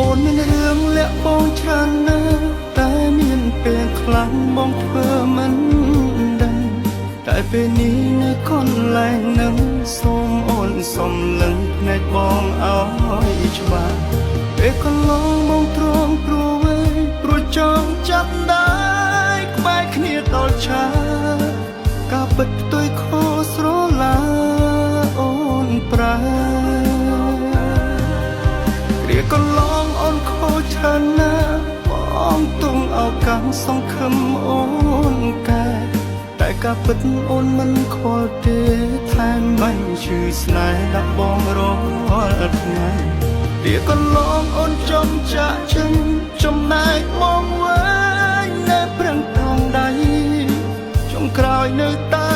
អូនមានរឿងលាក់បងច្រើនណាស់តែមានពេលខ្លាំងបងធ្វើមិនដឹងតែពេលនេះនៅកន្លែងនឹងសូមអូនសំលឹងភ្នែកបងឲ្យច្បាស់ពេលកន្លងបងទ្រាំព្រួយព្រោះចង់ចាប់ได้ក្បែរគ្នាដល់ឆាការពិតផ្ទុយខុសស្រឡាអូនប្រើគ្រាកន្លងអូនខូចច្រើនណាស់បងទុំឱកាសសង្ឃឹមអូនកែតែការពិតអូនមិនខលទេថែមមិនឈឺស្នេហ៍ដាក់បងរាល់ថ្ងៃគ្រាកន្លងអូនចំចាក់ចិនចំណែកបងវិញនៅប្រឹងប្រងដៃចុងក្រោយនៅតែ